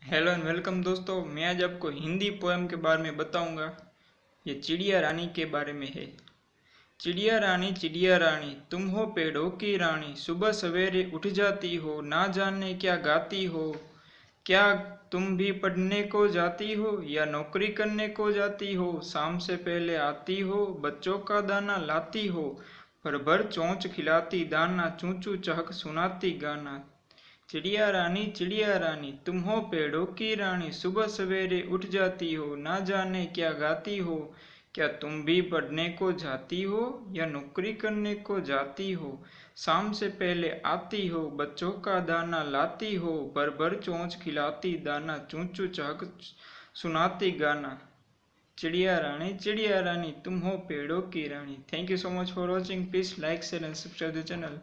Hello and welcome दोस्तों। मैं आज आपको हिंदी पोएम के बारे में बताऊंगा। ये चिड़िया रानी के बारे में है। चिड़िया रानी तुम हो पेड़ों की रानी, सुबह सवेरे उठ जाती हो, ना जाने क्या गाती हो। क्या तुम भी पढ़ने को जाती हो या नौकरी करने को जाती हो? शाम से पहले आती हो, बच्चों का दाना लाती हो, भर भर चोंच खिलाती दाना, चूं चूं चहक सुनाती गाना। चिड़िया रानी तुम हो पेड़ों की रानी, सुबह सवेरे उठ जाती हो, ना जाने क्या गाती हो। क्या तुम भी पढ़ने को जाती हो या नौकरी करने को जाती हो? शाम से पहले आती हो, बच्चों का दाना लाती हो, भर भर चोंच खिलाती दाना, चूं चूं चहक सुनाती गाना। चिड़िया रानी तुम हो पेड़ों की रानी। Thank you so much for watching. Please like share and subscribe the channel.